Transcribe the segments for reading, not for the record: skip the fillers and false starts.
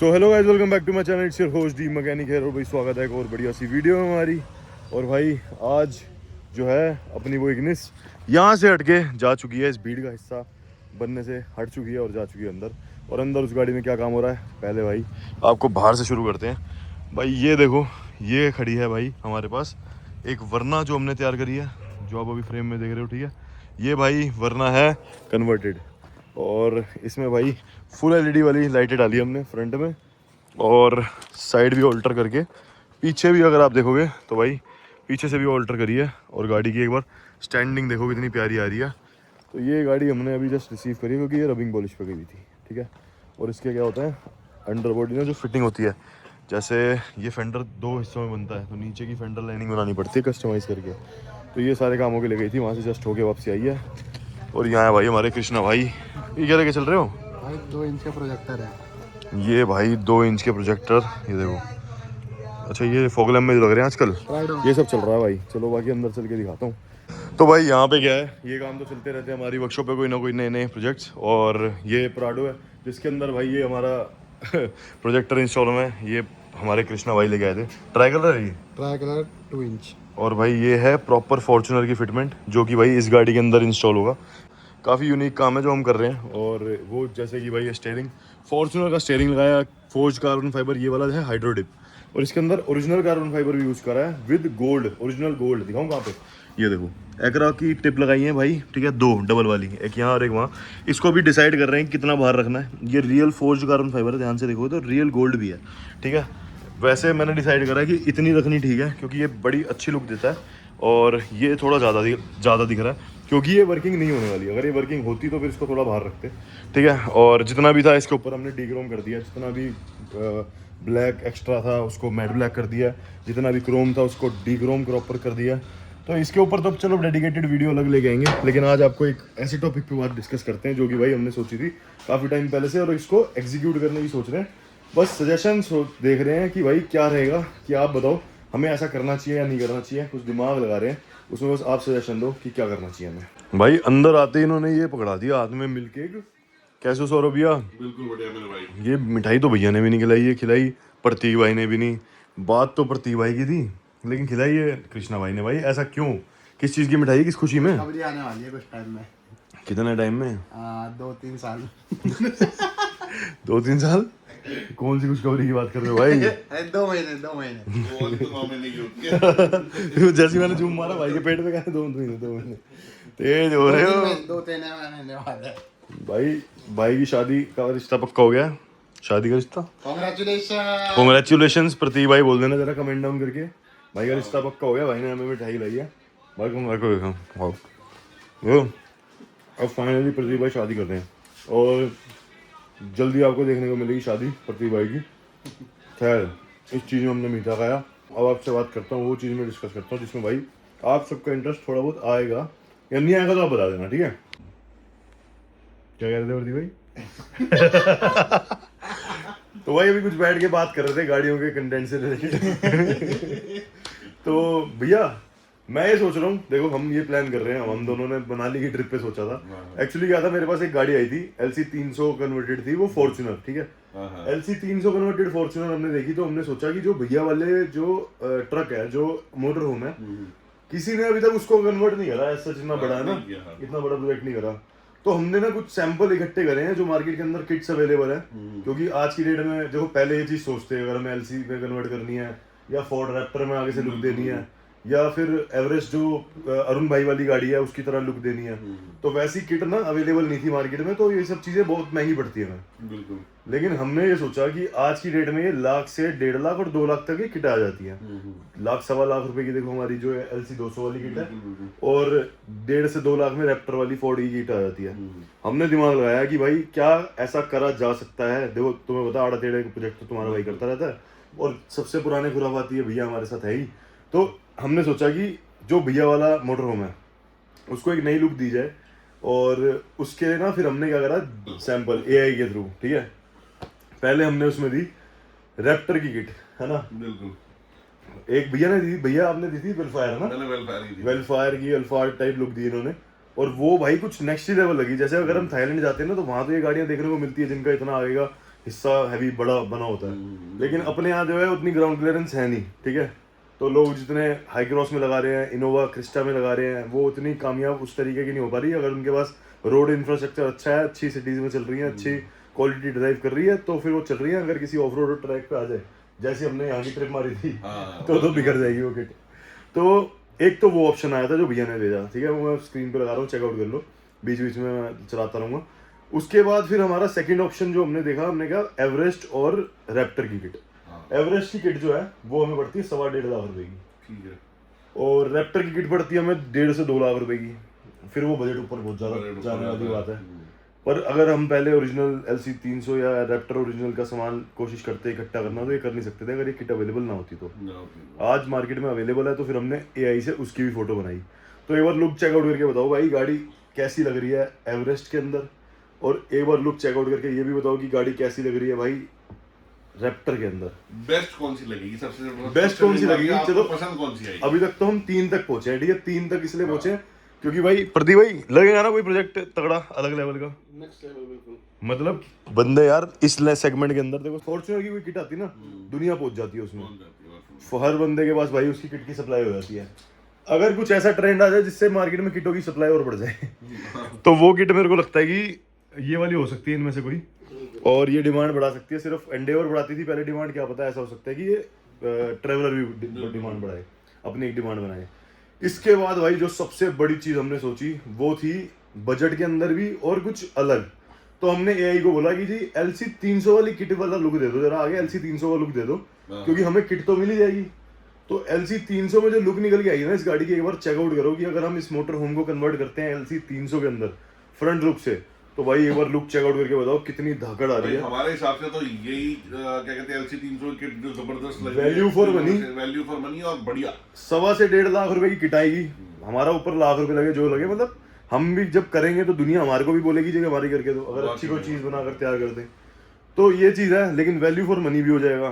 So hello guys, welcome back to my channel. It's your host D mechanic है और भाई स्वागत है एक और बढ़िया सी वीडियो में हमारी। और भाई आज जो है अपनी वो इग्निस यहाँ से हट के जा चुकी है, इस भीड़ का हिस्सा बनने से हट चुकी है और जा चुकी है अंदर। और अंदर उस गाड़ी में क्या काम हो रहा है, पहले भाई आपको बाहर से शुरू करते हैं। भाई ये देखो, ये खड़ी है भाई हमारे पास एक वरना जो हमने तैयार करी है, जो आप अभी फ्रेम में देख रहे हो, ठीक है। ये भाई वरना है कन्वर्टेड और इसमें भाई फुल एलईडी वाली लाइटें डाली हमने फ्रंट में और साइड भी ऑल्टर करके, पीछे भी अगर आप देखोगे तो भाई पीछे से भी ऑल्टर करी है। और गाड़ी की एक बार स्टैंडिंग देखो कितनी प्यारी आ रही है। तो ये गाड़ी हमने अभी जस्ट रिसीव करी क्योंकि ये रबिंग पॉलिश पे गई थी, ठीक है। और इसके क्या होता है, अंडर बॉडी में जो फिटिंग होती है, जैसे ये फेंडर दो हिस्सों में बनता है तो नीचे की फेंडर लाइनिंग बनानी पड़ती है कस्टमाइज़ करके। तो ये सारे कामों के लिए गई थी, वहाँ से जस्ट होके वापसी आई है। और यहाँ है भाई हमारे कृष्णा भाई। ये क्या लेके चल रहे हो भाई? 2 इंच का प्रोजेक्टर है ये भाई, 2 इंच के प्रोजेक्टर, ये देखो। अच्छा ये फॉग लैम्प में जो लग रहे हैं आजकल, ये सब चल रहा है भाई। चलो बाकी अंदर चल के दिखाता हूँ। तो भाई यहाँ पे क्या है, ये काम तो चलते रहते हैं हमारी वर्कशॉप पे, कोई ना कोई नए नए प्रोजेक्ट्स। और ये प्राडो है जिसके अंदर भाई ये हमारा प्रोजेक्टर इंस्टॉल में ये हमारे कृष्णा भाई लेके आए थे। ट्राई कलर है ये, ट्राई कलर 2 इंच। और भाई ये है प्रॉपर फॉर्च्यूनर की फिटमेंट जो कि भाई इस गाड़ी के अंदर इंस्टॉल होगा। काफ़ी यूनिक काम है जो हम कर रहे हैं। और वो जैसे कि भाई स्टीयरिंग, फॉर्च्यूनर का स्टीयरिंग लगाया, फोर्ज कार्बन फाइबर ये वाला है हाइड्रोडिप, और इसके अंदर ओरिजिनल कार्बन फाइबर भी यूज़ करा है विद गोल्ड, ओरिजिनल गोल्ड। दिखाऊँ कहाँ पे, ये देखो एक्रा की टिप लगाई है भाई, ठीक है, 2 डबल वाली, एक यहाँ और एक वहाँ। इसको भी डिसाइड कर रहे हैं कितना बाहर रखना है। ये रियल फोर्ज कार्बन फाइबर है, ध्यान से देखो तो रियल गोल्ड भी है, ठीक है। वैसे मैंने डिसाइड करा है कि इतनी रखनी ठीक है क्योंकि ये बड़ी अच्छी लुक देता है। और ये थोड़ा ज़्यादा दिख रहा है क्योंकि ये वर्किंग नहीं होने वाली। अगर ये वर्किंग होती तो फिर इसको थोड़ा बाहर रखते, ठीक है। और जितना भी था इसके ऊपर हमने डीक्रोम कर दिया, जितना भी ब्लैक एक्स्ट्रा था उसको मैट ब्लैक कर दिया, जितना भी क्रोम था उसको डीक्रोम प्रॉपर कर दिया। तो इसके ऊपर तो चलो डेडिकेटेड वीडियो अलग लेके आएंगे, लेकिन आज आपको एक ऐसे टॉपिक पे बात डिस्कस करते हैं जो कि भाई हमने सोची थी काफ़ी टाइम पहले से और इसको एग्जीक्यूट करने की सोच रहे हैं। बस सजेशन देख रहे हैं कि भाई क्या रहेगा, कि आप बताओ हमें ऐसा करना चाहिए या नहीं करना चाहिए। कुछ दिमाग लगा रहे हैं उसमें, बस आप सजेशन दो कि क्या करना चाहिए हमें। भाई अंदर आते ही इन्होंने ये पकड़ा दिया हाथ में मिल्क केक। कैसे सौरभ भैया? बिल्कुल बढ़िया मेरे भाई। ये मिठाई तो भैया ने भी नहीं खिलाई, ये खिलाई प्रतीक भाई ने भी नहीं। बात तो प्रतीक भाई की थी लेकिन खिलाई है कृष्णा भाई ने। भाई ऐसा क्यों, किस चीज़ की मिठाई, किस खुशी में? खबरी आने वाली है कुछ टाइम में। कितने टाइम में? 2-3 साल। 2-3 साल? कौन सी खुशखबरी की बात कर रहे हो भाई? 2 महीने। वो तो 9 महीने की होती है। जैसे मैंने जूम मारा भाई के पेट पे, कहा 2 महीने तेज हो रहे हो 2-3 महीने वाला है। भाई की शादी का रिश्ता पक्का हो गया है। शादी का रिश्ता, कांग्रेचुलेशन। कॉन्ग्रेचुलेशंस। प्रतीक भाई बोल देना जरा कमेंट डाउन करके, भाई का रिश्ता पक्का हो गया। भाई ने हमें मिठाई लाई है भाई, अब फाइनली प्रतीक भाई शादी कर रहे हैं और जल्दी आपको देखने को मिलेगी शादी प्रतीक भाई की। खैर इस चीज़ में हमने मीठा खाया। अब आपसे बात करता हूँ वो चीज़ में डिस्कस करता हूँ जिसमें भाई आप सबका इंटरेस्ट थोड़ा बहुत आएगा या नहीं आएगा तो आप बता देना, ठीक है। क्या कह रहे थे प्रतीक भाई? तो भाई अभी कुछ बैठ के बात कर रहे थे गाड़ियों के कंटेंट से रिलेटेड। तो भैया मैं ये सोच रहा हूँ, देखो हम ये प्लान कर रहे हैं, हम दोनों ने मनाली की ट्रिप पे सोचा था। एक्चुअली क्या था, मेरे पास एक गाड़ी आई थी LC 300 कन्वर्टेड थी, वो फॉर्च्यूनर, ठीक है। LC 300 कन्वर्टेड फॉर्च्यूनर हमने देखी तो हमने सोचा कि जो भैया वाले जो ट्रक है, जो मोटर होम है, किसी ने अभी तक उसको कन्वर्ट नहीं करा। ऐसा इतना बड़ा है ना, इतना बड़ा प्रोजेक्ट नहीं करा। तो हमने ना कुछ सैंपल इकट्ठे करे हैं जो मार्केट के अंदर किट्स अवेलेबल है। क्योंकि आज की डेट में देखो, पहले ये चीज सोचते हैं अगर हमें LC पे कन्वर्ट करनी है या फोर्ड रैप्टर में आगे से लुक देनी है या फिर एवरेस्ट जो अरुण भाई वाली गाड़ी है उसकी तरह लुक देनी है, तो वैसी किट ना अवेलेबल नहीं थी मार्केट में। तो ये सब चीजें बहुत महंगी पड़ती है हमें। बिल्कुल। लेकिन हमने ये सोचा कि आज की डेट में ये 1 लाख से 1.5 लाख और 2 लाख तक की किट आ जाती है। 1 लाख 1.25 लाख रुपए की देखो हमारी जो है LC 200 वाली किट है, और 1.5 से 2 लाख में रैप्टर वाली फोर्ड की किट आ जाती है। हमने दिमाग लगाया कि भाई क्या ऐसा करा जा सकता है। देखो तुम्हें पता, आड़ा टेढ़े प्रोजेक्ट तो तुम्हारा भाई करता रहता है और सबसे पुराने खुराफाती है भैया हमारे साथ है ही। तो हमने सोचा कि जो भैया वाला मोटर होम है उसको एक नई लुक दी जाए, और उसके लिए ना फिर हमने क्या करा, सैंपल AI के थ्रू, ठीक है। पहले हमने उसमें दी रैप्टर की किट, है ना। बिल्कुल। एक भैया ने दी, भैया आपने दी थी वेलफायर ना, मैंने वेलफेयर की थी। वेलफायर की अल्फार टाइप लुक दी इन्होंने। और वो भाई कुछ नेक्स्ट लेवल लगी। जैसे अगर हम थाईलैंड जाते हैं ना तो वहाँ तो ये गाड़ियाँ देखने को मिलती है जिनका इतना आएगा हिस्सा हैवी बड़ा बना होता है, लेकिन अपने यहाँ जो है उतनी ग्राउंड क्लियरेंस है नहीं, ठीक है। तो लोग जितने हाई क्रॉस में लगा रहे हैं, इनोवा क्रिस्टा में लगा रहे हैं, वो उतनी कामयाब उस तरीके की नहीं हो पा रही। अगर उनके पास रोड इंफ्रास्ट्रक्चर अच्छा है, अच्छी सिटीज में चल रही है, अच्छी क्वालिटी ड्राइव कर रही है, तो फिर वो चल रही है। अगर किसी ऑफ रोड ट्रैक पे आ जाए, जैसे हमने यहाँ की ट्रिप मारी थी, तो बिगड़ जाएगी वो किट। तो एक तो वो ऑप्शन आया था जो भैया ने भेजा, ठीक है, वो मैं स्क्रीन पे लगा रहा हूँ, चेकआउट कर लो, बीच बीच में मैं चलाता रहूँगा। उसके बाद फिर हमारा सेकंड ऑप्शन जो हमने देखा, हमने कहा एवरेस्ट और रैप्टर की किट। एवरेस्ट की किट जो है वो हमें पड़ती है 1.5 लाख रुपए की, ठीक है। और रैप्टर की किट पड़ती है हमें 1.5 से 2 लाख रुपए की। फिर वो बजट ऊपर बहुत ज़्यादा बजट जाने वाली ऊपर बात है। पर अगर हम पहले ओरिजिनल LC 300 या रैप्टर ओरिजिनल का सामान कोशिश करते इकट्ठा करना, तो ये कर नहीं सकते थे अगर ये किट अवेलेबल ना होती। तो आज मार्केट में अवेलेबल है, तो फिर हमने AI से उसकी भी फोटो बनाई। तो एक बार लुक चेकआउट करके बताओ भाई गाड़ी कैसी लग रही है एवरेस्ट के अंदर, और एक बार लुक चेकआउट करके ये भी बताओ कि गाड़ी कैसी लग रही है भाई रैप्टर के अंदर। बेस्ट कौन सी लगेगी सबसे? बेस्ट कौन सी लगेगी? चलो पसंद कौन सी आई? अभी तक तो हम 3 तक पहुंचे हैं, ठीक है। 3 तक इसलिए पहुंचे हैं क्योंकि भाई प्रदीप भाई लगेगा ना कोई प्रोजेक्ट तगड़ा अलग लेवल का, नेक्स्ट लेवल बिल्कुल। मतलब बंदे यार इस सेगमेंट के अंदर देखो, फॉर्च्यूनर की कोई किट आती ना, दुनिया पहुंच जाती है उसमें। हर बंदे के पास भाई उसकी किट की सप्लाई हो जाती है। अगर कुछ ऐसा ट्रेंड आ जाए जिससे मार्केट में किटों की सप्लाई और बढ़ जाए तो वो किट मेरे को लगता है कि ये वाली हो सकती है इनमें से कोई, और ये डिमांड बढ़ा सकती है। सिर्फ एंडेवर बढ़ाती थी पहले डिमांड, क्या पता ऐसा हो सकता है कि ये ट्रेवलर भी डिमांड बढ़ाए, अपनी एक डिमांड बनाए। इसके बाद भाई जो सबसे बड़ी चीज हमने सोची वो थी बजट के अंदर भी और कुछ अलग। तो हमने AI को बोला कि जी LC 300 वाली किट वाला लुक दे दो, जरा आगे LC 300 का लुक दे दो, क्योंकि हमें किट तो मिल ही जाएगी। तो LC 300 में जो लुक निकल के आई है ना इस गाड़ी की, एक बार चेकआउट करो कि अगर हम इस मोटर होम को कन्वर्ट करते हैं LC 300 के अंदर फ्रंट लुक से, तो भाई एक बार लुक चेकआउट करके बताओ कितनी धाकड़ आ रही है। हमारे हिसाब से तो यही क्या कहते हैं LC 300 किट जो जबरदस्त लगी, value for money, value for money और बढ़िया। 1.25 से 1.5 लाख रुपए की किट आएगी, हमारा ऊपर लाख रुपए लगे जो लगे, मतलब हम भी जब करेंगे तो दुनिया हमारे को भी बोलेगी जी हमारी करके दो, अगर अच्छी कोई चीज बनाकर तैयार कर दे तो ये चीज है। लेकिन वैल्यू फॉर मनी भी हो जाएगा।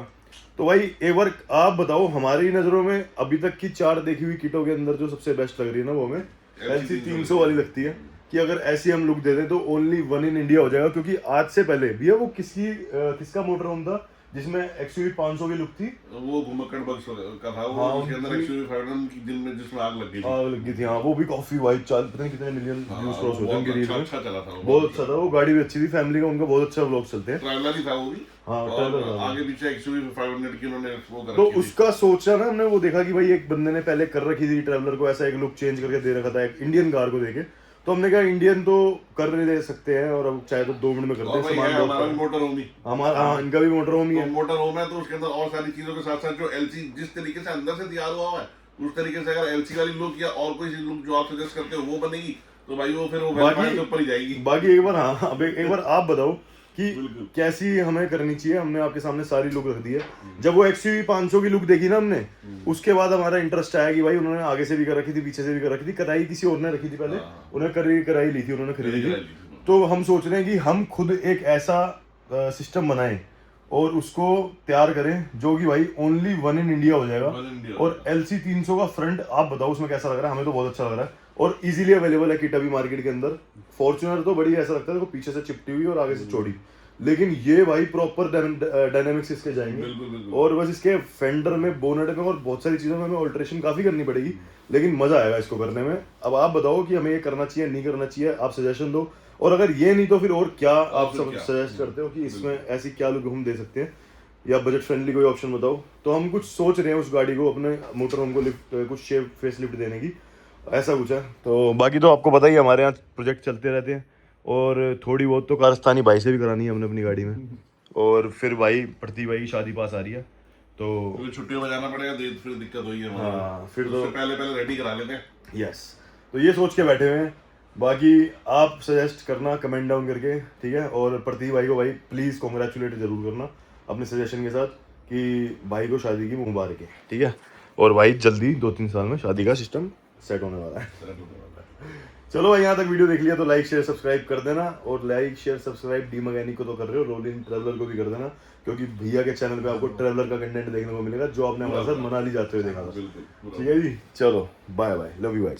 तो भाई एक बार आप बताओ हमारी नजरों में अभी तक की 4 देखी हुई किटों के अंदर जो सबसे बेस्ट लग रही है ना, वो हमें LC 300 वाली लगती है कि अगर ऐसी हम लुक दे दें तो ओनली 1 इन इंडिया हो जाएगा। क्योंकि आज से पहले भैया वो किसका मोटर होम था जिसमें XUV 500 की लुक थी, वो घुमक्कड़ बक्स का था वो, हाँ, उसके अंदर XUV 500 की जिसमें आग लग गई थी। आग लग गई थी, हाँ, वो भी काफी वाइड, पता नहीं कितने मिलियन व्यूज क्रॉस होते हैं उनकी रील में। अच्छा चला था वो, बहुत अच्छा था वो, गाड़ी भी अच्छी थी, फैमिली का उनका बहुत अच्छा व्लॉग चलते हैं। ट्रैवलर ही था वो भी, हाँ, और ट्रैवलर था। आगे पीछे XUV 500 की उन्होंने वो कर तो रखी थी। उसका सोचा ना हमने, वो देखा कि भाई एक बंदे ने पहले कर रखी थी ट्रैवलर को, ऐसा एक लुक चेंज करके दे रखा था एक इंडियन कार को देके। तो हमने कहा इंडियन तो कर नहीं दे सकते हैं, और अब चाहे तो 2 मिनट में करते और हैं भाई सामान है, हमारा भी बहुत। मोटर होम ही, हमारा हाँ, इनका भी मोटर होम ही तो है। मोटर होम है, तो उसके अंदर और सारी चीजों के साथ साथ जो LC जिस तरीके से अंदर से तैयार हुआ है उस तरीके से अगर LC वाली लुक या और कोई लुक जो आप सजेस्ट करते हो वो बनेगी, तो भाई वो फिर वो वेरीफाइड के ऊपर ही जाएगी। बाकी एक बार हाँ, अब एक बार आप बताओ कि कैसी हमें करनी चाहिए। हमने आपके सामने सारी लुक रख दी है। जब वो XUV 500 की लुक देखी ना हमने, उसके बाद हमारा इंटरेस्ट आया कि भाई उन्होंने आगे से भी कर रखी थी, पीछे से भी कर रखी थी, कराई किसी और ने रखी थी पहले, उन्हें कराई ली थी, उन्होंने खरीदी थी। तो हम सोच रहे हैं कि हम खुद एक ऐसा सिस्टम बनाएं और उसको तैयार करें जो कि भाई ओनली 1 इन इंडिया हो जाएगा। और LC 300 का फ्रंट आप बताओ उसमें कैसा लग रहा है? हमें तो बहुत अच्छा लग रहा है और इजीली अवेलेबल है किट अभी मार्केट के अंदर। फॉर्च्यूनर तो बड़ी ऐसा लगता है देखो, पीछे से चिपटी हुई और आगे से चौड़ी, लेकिन ये भाई प्रॉपर डायनामिक्स इसके जाएंगे। और बस इसके फेंडर में, बोनेट में और बहुत सारी चीजों में हमें ऑल्ट्रेशन काफी करनी पड़ेगी, लेकिन मजा आएगा इसको करने में। अब आप बताओ कि हमें ये करना चाहिए नहीं करना चाहिए, आप सजेशन दो। और अगर ये नहीं तो फिर और क्या आप सब सजेस्ट करते हो कि इसमें ऐसी क्या लुक हम दे सकते हैं, या बजट फ्रेंडली कोई ऑप्शन बताओ। तो हम कुछ सोच रहे हैं उस गाड़ी को, अपने मोटर होम को लिफ्ट, कुछ शेप फेस लिफ्ट देने की, ऐसा कुछ है। तो बाकी तो आपको पता ही है हमारे यहाँ प्रोजेक्ट चलते रहते हैं, और थोड़ी बहुत तो कारस्तानी भाई से भी करानी है हमने अपनी गाड़ी में। और फिर भाई प्रतीक भाई की शादी पास आ रही है, तो छुट्टियों में जाना पड़ेगा, फिर दिक्कत हुई है। हाँ, फिर तो पहले रेडी करा लेते हैं। यस, तो ये सोच के बैठे हुए हैं। बाकी आप सजेस्ट करना कमेंट डाउन करके, ठीक है। और प्रतीक भाई को भाई प्लीज़ कॉन्ग्रेचुलेट जरूर करना अपने सजेशन के साथ कि भाई को शादी की मुबारक है, ठीक है। और भाई जल्दी 2-3 साल में शादी का सिस्टम सेट होने वाला है। चलो भाई, यहाँ तक वीडियो देख लिया तो लाइक शेयर सब्सक्राइब कर देना। और like share subscribe D mechanic को तो कर रहे हो, रोलिंग ट्रैवलर को भी कर देना, क्योंकि भैया के चैनल पे आपको ट्रैवलर का कंटेंट देखने को मिलेगा जो आपने हमारे साथ मनाली जाते हुए देखा था। ठीक है जी, चलो bye bye, love you guys.